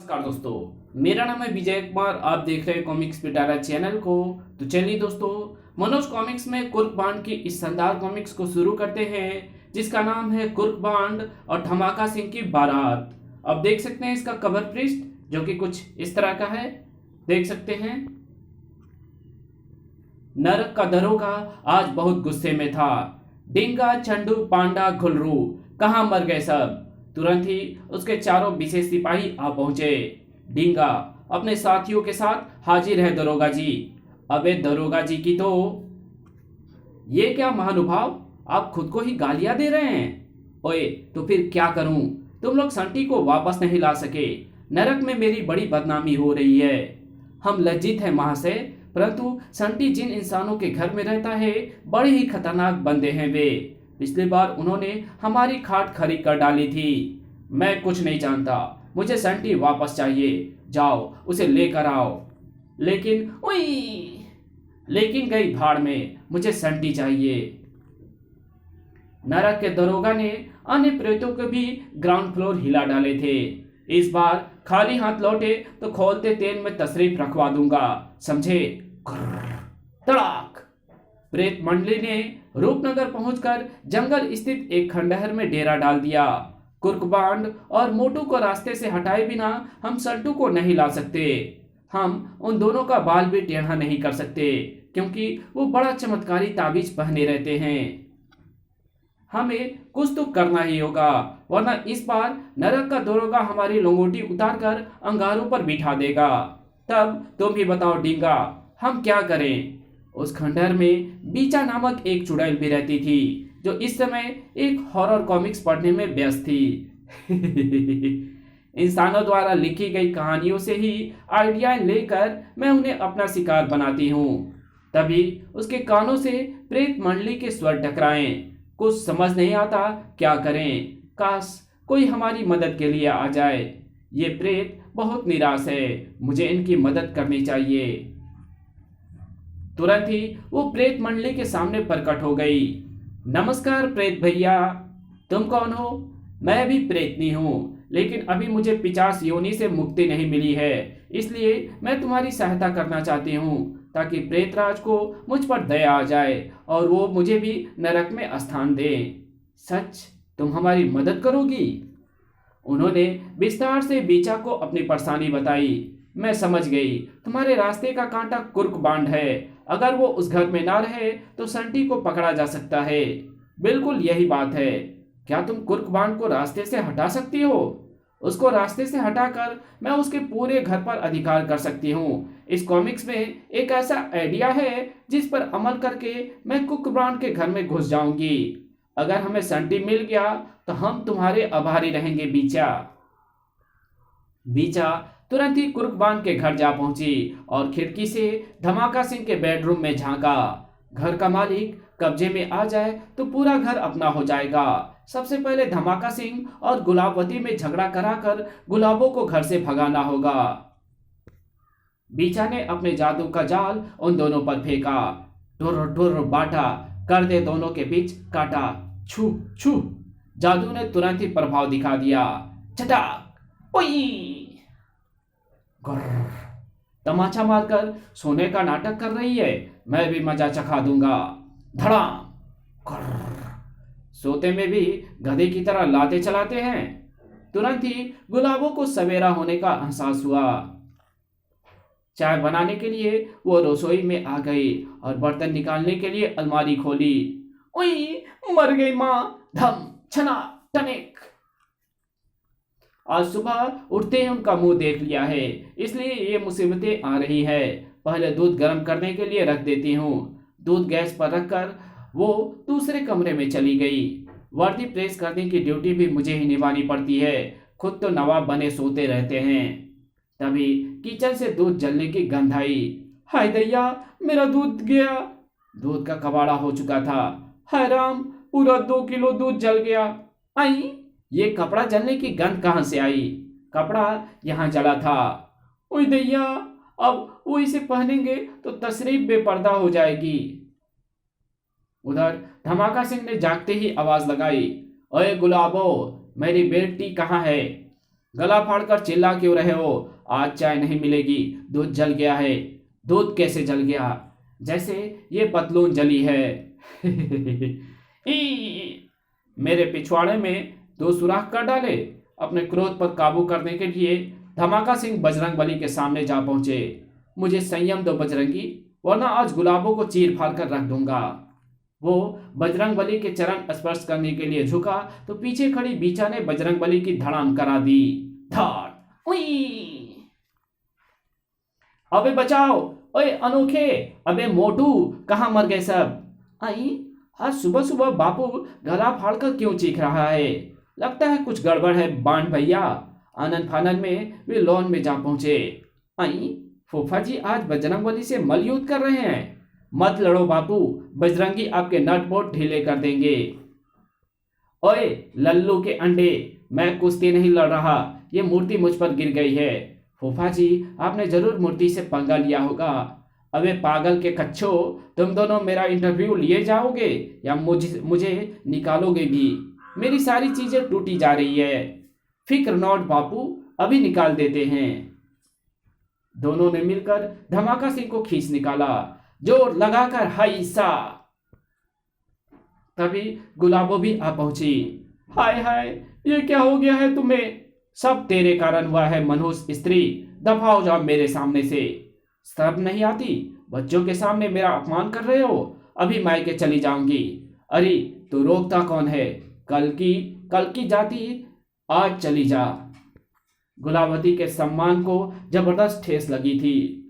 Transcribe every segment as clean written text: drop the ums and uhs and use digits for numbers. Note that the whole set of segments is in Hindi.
नमस्कार दोस्तों, मेरा नाम है विजय कुमार। आप देख रहे हैं कॉमिक्स पिटारा चैनल को। तो चलिए दोस्तों, मनोज कॉमिक्स में कुर्क बांड की इस शानदार कॉमिक्स को शुरू करते हैं, जिसका नाम है कुर्क बांड और धमाका सिंह की बारात। अब देख सकते हैं इसका कवर पृष्ठ, जो कि कुछ इस तरह का है। देख सकते हैं, नरक का दरोगा आज बहुत गुस्से में था। डिंगा, चंडू, पांडा, घुलरू कहाँ मर गए सब। तुरंत ही उसके चारों विशेष सिपाही आ पहुंचे। डिंगा अपने साथियों के साथ हाजिर है दरोगा जी। अबे दरोगा जी की तो ये क्या महानुभाव, आप खुद को ही गालियां दे रहे हैं। ओए तो फिर क्या करूं, तुम लोग संटी को वापस नहीं ला सके। नरक में मेरी बड़ी बदनामी हो रही है। हम लज्जित हैं महाशय, परंतु संटी जिन इंसानों के घर में रहता है, बड़े ही खतरनाक बंदे हैं वे। पिछली बार उन्होंने हमारी खाट खरी कर डाली थी। मैं कुछ नहीं जानता, मुझे संटी वापस चाहिए। जाओ उसे लेकर आओ। लेकिन गई भाड़ में, मुझे संटी चाहिए। नरक के दरोगा ने अन्य प्रेतों के भी ग्राउंड फ्लोर हिला डाले थे। इस बार खाली हाथ लौटे तो खोलते तेल में तशरीफ रखवा दूंगा, समझे। तड़ाक! प्रेत मंडली ने रूपनगर पहुंचकर जंगल स्थित एक खंडहर में डेरा डाल दिया। कुर्कबांड और मोटू को रास्ते से हटाए बिना हम सल्टू को नहीं ला सकते। हम उन दोनों का बाल भी टेढ़ा नहीं कर सकते, क्योंकि वो बड़ा चमत्कारी ताबीज पहने रहते हैं। हमें कुछ तो करना ही होगा, वरना इस बार नरक का दरोगा हमारी लंगोटी उतारकर अंगारों पर बिठा देगा। तब तुम ही बताओ डिंगा, हम क्या करें। उस खंडहर में बीचा नामक एक चुड़ैल भी रहती थी, जो इस समय एक हॉरर कॉमिक्स पढ़ने में व्यस्त थी। इंसानों द्वारा लिखी गई कहानियों से ही आइडिया लेकर मैं उन्हें अपना शिकार बनाती हूँ। तभी उसके कानों से प्रेत मंडली के स्वर टकराएं। कुछ समझ नहीं आता क्या करें। काश कोई हमारी मदद के लिए आ जाए। ये प्रेत बहुत निराश है, मुझे इनकी मदद करनी चाहिए। तुरंत ही वो प्रेत मंडली के सामने प्रकट हो गई। नमस्कार प्रेत भैया, तुम कौन हो। मैं भी प्रेतनी हूँ, लेकिन अभी मुझे 50 योनि से मुक्ति नहीं मिली है, इसलिए मैं तुम्हारी सहायता करना चाहती हूँ, ताकि प्रेतराज को मुझ पर दया आ जाए और वो मुझे भी नरक में स्थान दे। सच, तुम हमारी मदद करोगी। उन्होंने विस्तार से बीचा को अपनी परेशानी बताई। मैं समझ गई, तुम्हारे रास्ते का कांटा कुर्क बांड है। अगर वो उस घर में ना रहे तो संटी को पकड़ा जा सकता है। बिल्कुल यही बात है। क्या तुम कुर्क बांड को रास्ते से हटा सकती हो। उसको रास्ते से हटाकर मैं उसके पूरे घर पर अधिकार कर सकती हूँ। इस कॉमिक्स में एक ऐसा आइडिया है जिस पर अमल करके मैं कुर्क बांड के घर में घुस जाऊंगी। अगर हमें संटी मिल गया तो हम तुम्हारे आभारी रहेंगे बीचा। बीचा तुरंत ही कुर्कबान के घर जा पहुंची और खिड़की से धमाका सिंह के बेडरूम में झांका। घर का मालिक कब्जे में आ जाए तो पूरा घर अपना हो जाएगा। सबसे पहले धमाका सिंह और गुलाबवती में झगड़ा कराकर गुलाबों को घर से भगाना होगा। बीचा ने अपने जादू का जाल उन दोनों पर फेंका। टुर टुर बाटा, कर दे दोनों के बीच काटा। छू छू, जादू ने तुरंत ही प्रभाव दिखा दिया। चटाक, ओई! तमाचा मारकर सोने का नाटक कर रही है, मैं भी मजा चखा दूंगा। धड़ाम! सोते में भी गधे की तरह लाते चलाते हैं। तुरंत ही गुलाबों को सवेरा होने का एहसास हुआ। चाय बनाने के लिए वो रसोई में आ गई और बर्तन निकालने के लिए अलमारी खोली। ओई! मर गई मां। धम छना टनिक। आज सुबह उठते ही उनका मुंह देख लिया है, इसलिए ये मुसीबतें आ रही है। पहले दूध गर्म करने के लिए रख देती हूँ। दूध गैस पर रखकर वो दूसरे कमरे में चली गई। वर्दी प्रेस करने की ड्यूटी भी मुझे ही निभानी पड़ती है, खुद तो नवाब बने सोते रहते हैं। तभी किचन से दूध जलने की गंध आई। हाय दैया, मेरा दूध गया। दूध का कबाड़ा हो चुका था। हाय राम, पूरा 2 किलो दूध जल गया। आई, ये कपड़ा जलने की गंध कहां से आई। कपड़ा यहां जला था। ओए दैया, अब वो इसे पहनेंगे तो तशरीफ बेपर्दा हो जाएगी। उधर धमाका सिंह ने जागते ही आवाज लगाई। ओए गुलाबो, मेरी बेटी कहाँ है। गला फाड़कर चिल्ला क्यों रहे हो? आज चाय नहीं मिलेगी, दूध जल गया है। दूध कैसे जल गया? जैसे ये पतलून जली है। ई! मेरे पिछवाड़े में दो सुराख कर डाले। अपने क्रोध पर काबू करने के लिए धमाका सिंह बजरंगबली के सामने जा पहुंचे। मुझे संयम दो बजरंगी, वरना आज गुलाबों को चीर फाड़ कर रख दूंगा। वो बजरंगबली के चरण स्पर्श करने के लिए झुका तो पीछे खड़ी बीचा ने बजरंगबली की धड़ाम करा दी। धाड़! उई! अबे बचाओ! ओए अनोखे! अबे मोटू! कहाँ मर गए सब? आई, आज सुबह सुबह बापू गला फाड़कर क्यों चीख रहा है? लगता है कुछ गड़बड़ है बांड भैया। आनन फानन में वे लॉन में जा पहुंचे। आई, फूफा जी आज बजरंगबली से मल युद्ध कर रहे हैं। मत लड़ो बापू, बजरंगी आपके नट बोल्ट ढीले कर देंगे। ओए लल्लू के अंडे, मैं कुश्ती नहीं लड़ रहा, ये मूर्ति मुझ पर गिर गई है। फूफा जी आपने जरूर मूर्ति से पंगा लिया होगा। अबे पागल के कच्छो, तुम दोनों मेरा इंटरव्यू लिए जाओगे या मुझे निकालोगे भी? मेरी सारी चीजें टूटी जा रही है। फिक्र नॉट बापू, अभी निकाल देते हैं। दोनों ने मिलकर धमाका सिंह को खींच निकाला, जोर लगाकर हाय सा। तभी गुलाबो भी आ पहुंची। हाय हाय, ये क्या हो गया है तुम्हें? सब तेरे कारण हुआ है मनहूस स्त्री, दफा हो जाओ मेरे सामने से। शर्म नहीं आती? बच्चों के सामने मेरा अपमान कर रहे हो। अभी मायके चली जाऊंगी। अरे तू रोकता कौन है? कल की जाती आज चली जा। गुलावती के सम्मान को जबरदस्त ठेस लगी थी।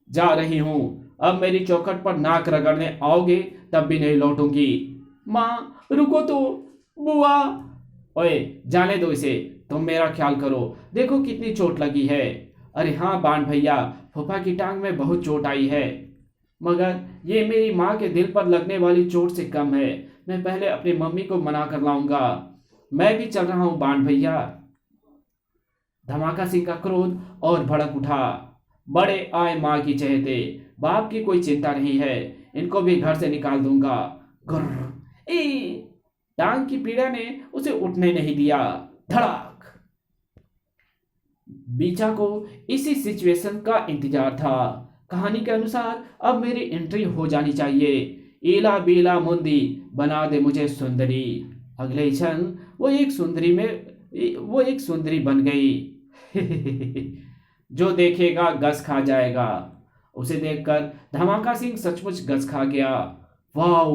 जा रही हूं, अब मेरी चौखट पर नाक रगड़ने आओगे तब भी नहीं लौटूंगी। माँ रुको तो, बुआ। ओए जाने दो इसे, तुम मेरा ख्याल करो, देखो कितनी चोट लगी है। अरे हाँ बाण भैया, फूफा की टांग में बहुत चोट आई है, मगर ये मेरी माँ के दिल पर लगने वाली चोट से कम है। मैं पहले अपनी मम्मी को मना कर लाऊंगा। मैं भी चल रहा हूँ बाण भैया। धमाका सिंह का क्रोध और भड़क उठा। बड़े आए माँ की चहेते, बाप की कोई चिंता नहीं है, इनको भी घर से निकाल दूंगा। गुर्र! ई! टांग की पीड़ा ने उसे उठने नहीं दिया। धड़ाक! बीचा को इसी सिचुएशन का इंतजार था। कहानी के अनुसार अब मेरी एंट्री हो जानी चाहिए। ईला बीला मुंदी बना दे मुझे सुंदरी। अगले ही क्षण वो एक सुंदरी बन गई। जो देखेगा गस खा जाएगा। उसे देखकर धमाका सिंह सचमुच गस खा गया। वाह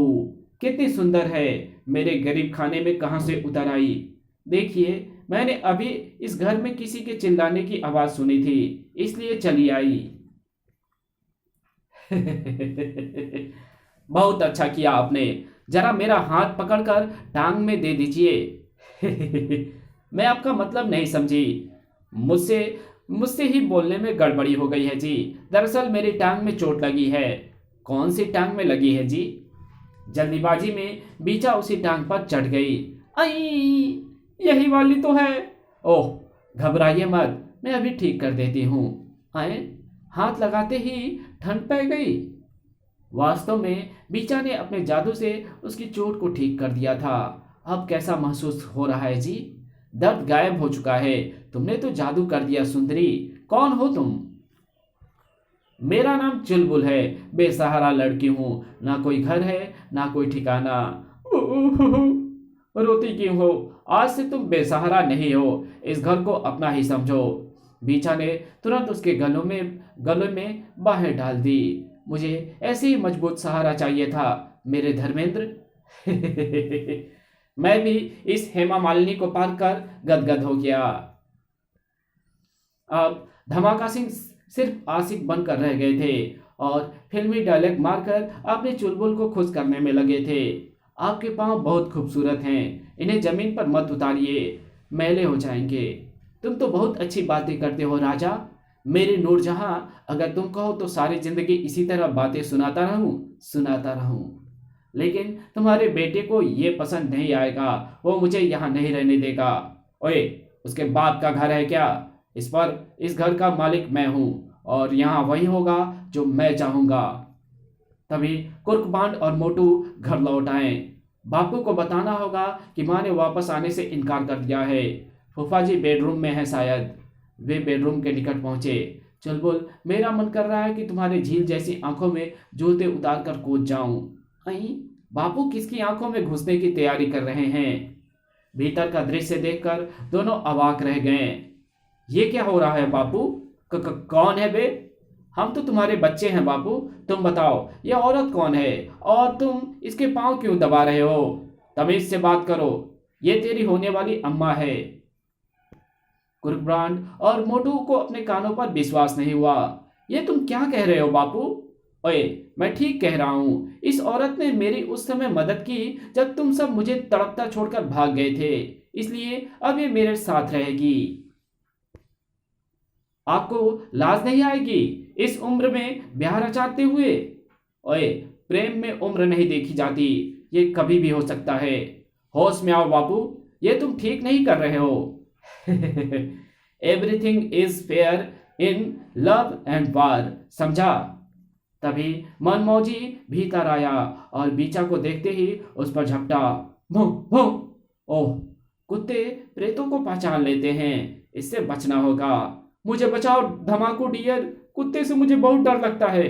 कितनी सुंदर है, मेरे गरीब खाने में कहां से उतर आई। देखिए मैंने अभी इस घर में किसी के चिल्लाने की आवाज सुनी थी, इसलिए चली आई। बहुत अच्छा किया आपने, जरा मेरा हाथ पकड़कर टांग में दे दीजिए। मैं आपका मतलब नहीं समझी। मुझसे ही बोलने में गड़बड़ी हो गई है जी। दरअसल मेरी टांग में चोट लगी है। कौन सी टांग में लगी है जी? जल्दीबाजी में बीचा उसी टांग पर चढ़ गई। आई, यही वाली तो है। ओह घबराइए मत, मैं अभी ठीक कर देती हूँ। आए, हाथ लगाते ही ठंड पै गई। वास्तव में बीचा ने अपने जादू से उसकी चोट को ठीक कर दिया था। अब कैसा महसूस हो रहा है जी? दर्द गायब हो चुका है। तुमने तो जादू कर दिया सुंदरी। कौन हो तुम? मेरा नाम चुलबुल है, बेसहारा लड़की हूँ, ना कोई घर है ना कोई ठिकाना। रोती क्यों हो? आज से तुम बेसहारा नहीं हो, इस घर को अपना ही समझो। बीचा ने तुरंत उसके गलों में बाहें डाल दी। मुझे ऐसे ही मजबूत सहारा चाहिए था मेरे धर्मेंद्र। मैं भी इस हेमा मालिनी को पार कर गदगद हो गया। अब धमाका सिंह सिर्फ आशिक बनकर रह गए थे और फिल्मी डायलॉग मारकर अपने चुलबुल को खुश करने में लगे थे। आपके पांव बहुत खूबसूरत हैं, इन्हें जमीन पर मत उतारिए, मैले हो जाएंगे। तुम तो बहुत अच्छी बातें करते हो राजा, मेरी नूरजहां। अगर तुम कहो तो सारी जिंदगी इसी तरह बातें सुनाता रहूं। लेकिन तुम्हारे बेटे को ये पसंद नहीं आएगा, वो मुझे यहाँ नहीं रहने देगा। ओए, उसके बाप का घर है क्या? इस घर का मालिक मैं हूँ और यहाँ वही होगा जो मैं चाहूँगा। तभी कुर्कबांड और मोटू घर लौट आए। बापू को बताना होगा कि माँ ने वापस आने से इनकार कर दिया है। फूफा जी बेडरूम में है शायद। वे बेडरूम के निकट पहुंचे। चुलबुल, मेरा मन कर रहा है कि तुम्हारे झील जैसी आंखों में जूते उतार कर कूद जाऊं। अई, बापू किसकी आंखों में घुसने की तैयारी कर रहे हैं? भीतर का दृश्य देखकर दोनों अवाक रह गए। ये क्या हो रहा है बापू? कौन है बे? हम तो तुम्हारे बच्चे हैं बापू। तुम बताओ, यह औरत कौन है और तुम इसके पांव क्यों दबा रहे हो? तमीज से बात करो, ये तेरी होने वाली अम्मा है। कुर्कब्रांड और मोटू को अपने कानों पर विश्वास नहीं हुआ। ये तुम क्या कह रहे हो बापू? ओए, मैं ठीक कह रहा हूं। इस औरत ने मेरी उस समय मदद की जब तुम सब मुझे तड़पता छोड़कर भाग गए थे, इसलिए अब ये मेरे साथ रहेगी। आपको लाज नहीं आएगी इस उम्र में ब्याह रचाते हुए? ओए, प्रेम में उम्र नहीं देखी जाती, ये कभी भी हो सकता है। होश में आओ बापू, ये तुम ठीक नहीं कर रहे हो। Everything is fair in love and वार, समझा? तभी मनमौजी भीतर आया और बीचा को देखते ही उस पर झपटा। भों भों। ओह, कुत्ते प्रेतों को पहचान लेते हैं, इससे बचना होगा। मुझे बचाओ धमाकू डियर, कुत्ते से मुझे बहुत डर लगता है।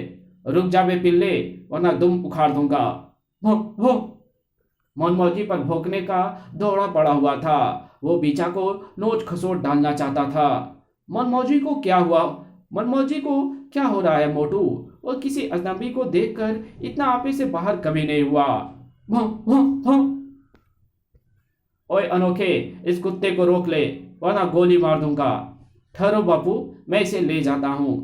रुक जा बे पिल्ले, वरना दुम उखाड़ दूंगा। भों भों। मनमौजी पर भौंकने का दौड़ा पड़ा हुआ था। वो बीचा को नोच खसोट डालना चाहता था। मनमौजी को क्या हुआ? मनमौजी को क्या हो रहा है मोटू? और किसी अजनबी को देखकर इतना आपे से बाहर कभी नहीं हुआ। भौं भौं भौं। ओए अनोखे, इस कुत्ते को रोक ले, वरना गोली मार दूंगा। ठहरो बापू, मैं इसे ले जाता हूँ।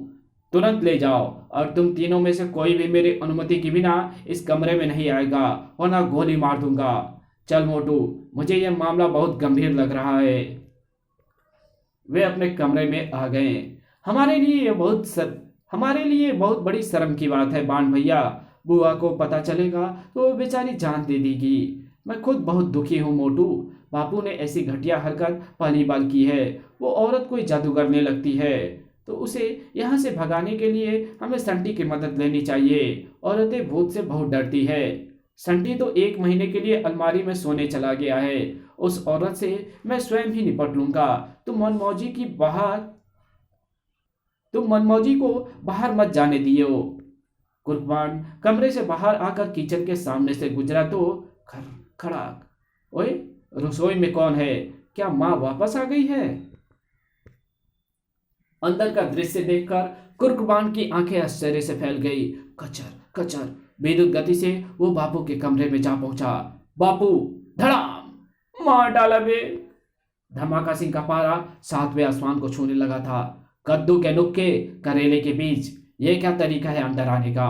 तुरंत ले जाओ, और तुम तीनों में से कोई भी मेरी अनुमति के बिना इस कमरे में नहीं आएगा, वरना गोली मार दूंगा। चल मोटू, मुझे यह मामला बहुत गंभीर लग रहा है। वे अपने कमरे में आ गए। हमारे लिए बहुत बड़ी शर्म की बात है बाण भैया। बुआ को पता चलेगा तो वो बेचारी जान दे देगी। मैं खुद बहुत दुखी हूँ मोटू। बापू ने ऐसी घटिया हरकत पहली बार की है। वो औरत कोई जादू करने लगती है, तो उसे यहाँ से भगाने के लिए हमें संटी की मदद लेनी चाहिए। औरतें भूत से बहुत डरती है। संटी तो 1 महीने के लिए अलमारी में सोने चला गया है। उस औरत से मैं स्वयं ही निपट लूंगा। तुम मनमौजी को बाहर मत जाने दियो। कुर्बान कमरे से बाहर आकर किचन के सामने से गुजरा तो खड़ाक। ओए, रसोई में कौन है? क्या माँ वापस आ गई है? अंदर का दृश्य देखकर कुर्कबान की आंखें आश्चर्य से फैल गई। कचर कचर विद्युत गति से वो बापू के कमरे में जा पहुंचा। बापू, धड़ाम मार डाला बे। धमाका सिंह का पारा 7वें आसमान को छूने लगा था। कद्दू के नुक्के, करेले के बीज, ये क्या तरीका है अंदर आने का?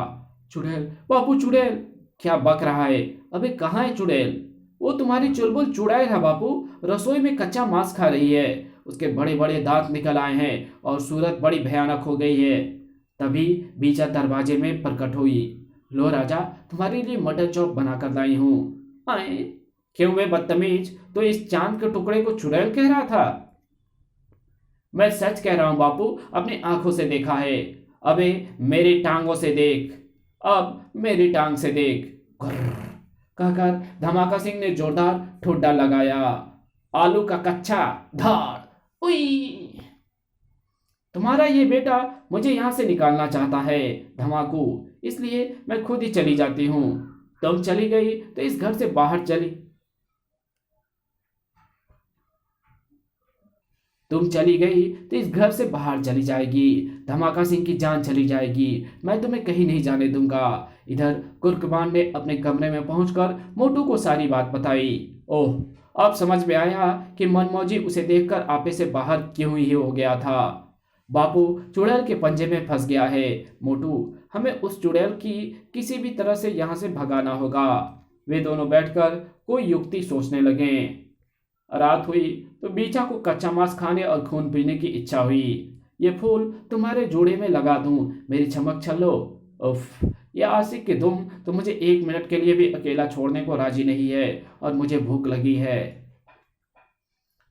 चुड़ैल, बापू चुड़ैल। क्या बक रहा है? अबे कहाँ है चुड़ैल? वो तुम्हारी चुलबुल चुड़ैल है बापू, रसोई में कच्चा मांस खा रही है। उसके बड़े बड़े दांत निकल आए हैं और सूरत बड़ी भयानक हो गई है। तभी बीचा दरवाजे में प्रकट हुई। लो राजा, तुम्हारे लिए मटन चॉप बनाकर लाई हूँ। आए, क्यों वे बदतमीज, तो इस चांद के टुकड़े को चुड़ैल कह रहा था? मैं सच कह रहा हूं बापू, अपनी आंखों से देखा है। अबे मेरी टांगों से देख, अब मेरी टांग से देख। कहकर धमाका सिंह ने जोरदार ठुड्डा लगाया। आलू का कच्चा धार। उई! तुम्हारा ये बेटा मुझे यहां से निकालना चाहता है धमाकू, इसलिए मैं खुद ही चली जाती हूं। तुम चली गई तो इस घर से बाहर चली तुम चली गई तो इस घर से बाहर चली जाएगी। धमाका सिंह की जान चली जाएगी। मैं तुम्हें कहीं नहीं जाने दूंगा। इधर कुर्कबान ने अपने कमरे में पहुंचकर मोटू को सारी बात बताई। ओह, अब समझ में आया कि मनमौजी उसे देखकर आपे से बाहर क्यों ही हो गया था। बापू चुड़ैल के पंजे में फंस गया है। मोटू, हमें उस चुड़ैल की किसी भी तरह से यहाँ से भगाना होगा। वे दोनों बैठकर कोई युक्ति सोचने लगे। रात हुई तो बीचा को कच्चा मांस खाने और खून पीने की इच्छा हुई। ये फूल तुम्हारे जोड़े में लगा दूं मेरी चमक छल्लो। उफ, ये आशिक की दुम तो मुझे 1 मिनट के लिए भी अकेला छोड़ने को राजी नहीं है, और मुझे भूख लगी है।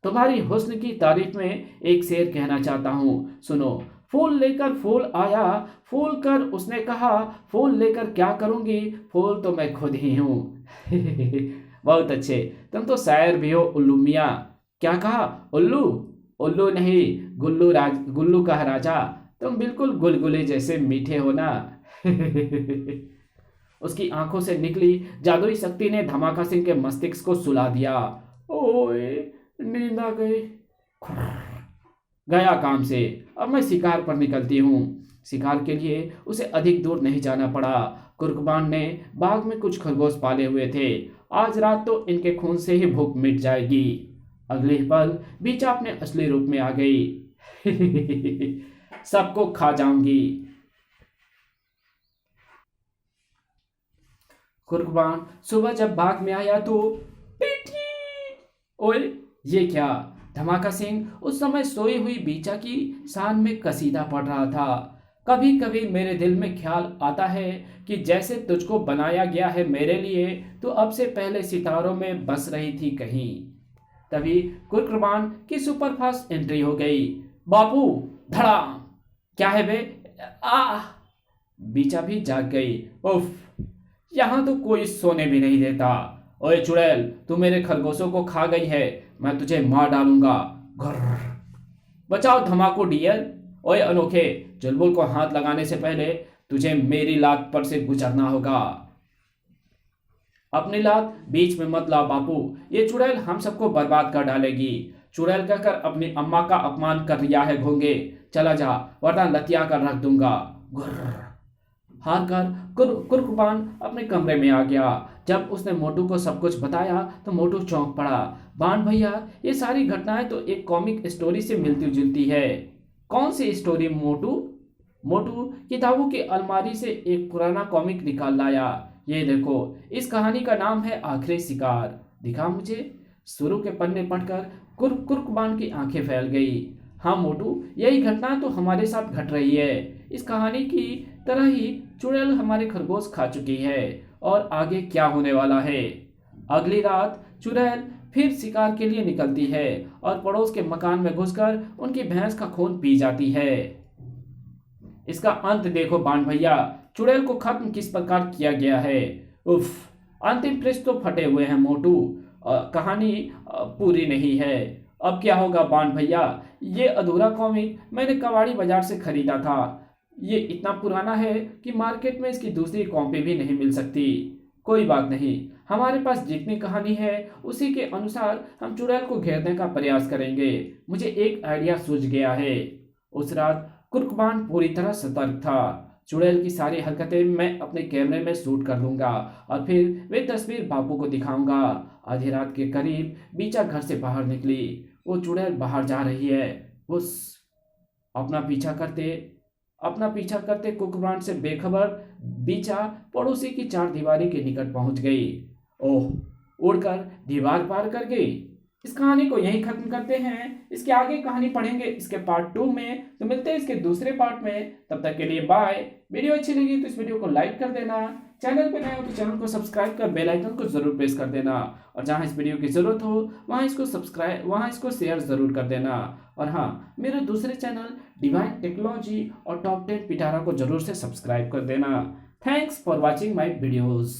तुम्हारी हुस्न की तारीफ में एक शेर कहना चाहता हूँ, सुनो। फूल लेकर फूल आया, फूल कर उसने कहा, फूल लेकर क्या करूंगी, फूल तो मैं खुद ही हूँ। बहुत अच्छे, तुम तो शायर भी हो उल्लू मियां। क्या कहा? उल्लू? उल्लू नहीं, गुल्लू का राजा। तुम बिल्कुल गुलगुले जैसे मीठे हो ना। उसकी आंखों से निकली जादुई शक्ति ने धमाका सिंह के मस्तिष्क को सुला दिया। ओए, नींद आ गई। गया काम से। अब मैं शिकार पर निकलती हूँ। शिकार के लिए उसे अधिक दूर नहीं जाना पड़ा। कुर्कबान ने बाग में कुछ खरगोश पाले हुए थे। आज रात तो इनके खून से ही भूख मिट जाएगी। अगले ही पल बीचा अपने असली रूप में आ गई। सबको खा जाऊंगी। कुर्कबान सुबह जब बाग में आया तो पीठी। ओए, ये क्या? धमाका सिंह उस समय सोई हुई बीचा की शान में कसीदा पढ़ रहा था। कभी कभी मेरे दिल में ख्याल आता है कि जैसे तुझको बनाया गया है मेरे लिए, तो अब से पहले सितारों में बस रही थी कहीं। तभी कुर्कबान की सुपरफास्ट एंट्री हो गई। बापू, धड़ाम। क्या है बे? आ बीचा भी जाग गई। उफ, यहां तो कोई सोने भी नहीं देता। ओए चुड़ैल, तू मेरे खरगोशों को खा गई है, मैं तुझे मार डालूंगा। घर्र। बचाओ धमाको डियर। ओए अनोखे, चुलबुल को हाथ लगाने से पहले तुझे मेरी लात पर से गुजरना होगा। अपनी लात बीच में मत लाओ बापू, ये चुड़ैल हम सबको बर्बाद कर डालेगी। चुड़ैल कहकर अपनी अम्मा का अपमान कर रिया है घोंगे। चला जा, वरना लतिया कर रख दूंगा। घुर्र। हार कर कुर्कबान अपने कमरे में आ गया। जब उसने मोटू को सब कुछ बताया तो मोटू चौंक पड़ा। बाण भैया, ये सारी घटनाएं तो एक कॉमिक स्टोरी से मिलती जुलती है। कौन सी स्टोरी मोटू? मोटू किताबों की अलमारी से एक पुराना कॉमिक निकाल लाया। ये देखो, इस कहानी का नाम है आखिरी शिकार। दिखा मुझे। शुरू के पन्ने पढ़कर कुर्कबान की आंखें फैल गई। हाँ मोटू, यही घटना तो हमारे साथ घट रही है। इस कहानी की तरह ही चुड़ैल हमारे खरगोश खा चुकी है। और आगे क्या होने वाला है? अगली रात चुड़ैल फिर शिकार के लिए निकलती है और पड़ोस के मकान में घुसकर उनकी भैंस का खून पी जाती है। इसका अंत देखो बाण भैया, चुड़ैल को खत्म किस प्रकार किया गया है। उफ, अंतिम पृष्ठ तो फटे हुए हैं मोटू। कहानी पूरी नहीं है। अब क्या होगा बाण भैया? ये अधूरा कॉमिक मैंने कबाड़ी बाजार से खरीदा था। ये इतना पुराना है कि मार्केट में इसकी दूसरी कॉपी भी नहीं मिल सकती। कोई बात नहीं, हमारे पास जितनी कहानी है उसी के अनुसार हम चुड़ैल को घेरने का प्रयास करेंगे। मुझे एक आइडिया सूझ गया है। उस रात कुर्कबान पूरी तरह सतर्क था। चुड़ैल की सारी हरकतें मैं अपने कैमरे में शूट कर लूंगा और फिर वे तस्वीर बापू को दिखाऊंगा। आधी रात के करीब बीचा घर से बाहर निकली। वो चुड़ैल बाहर जा रही है। उस अपना पीछा करते कुर्कबान से बेखबर बीचा पड़ोसी की चारदीवारी के निकट पहुंच गई। ओह, उड़कर दीवार पार कर गई। इस कहानी को यहीं खत्म करते हैं। इसके आगे कहानी पढ़ेंगे इसके पार्ट 2 में। तो मिलते हैं इसके दूसरे पार्ट में। तब तक के लिए बाय। वीडियो अच्छी लगी तो इस वीडियो को लाइक कर देना। चैनल पर नए हो तो चैनल को सब्सक्राइब कर बेल आइकन को जरूर प्रेस कर देना। और जहां इस वीडियो की जरूरत हो वहां इसको शेयर जरूर कर देना। और हाँ, मेरे दूसरे चैनल डिवाइन टेक्नोलॉजी और टॉप 10 पिटारा को जरूर से सब्सक्राइब कर देना। Thanks for watching my videos.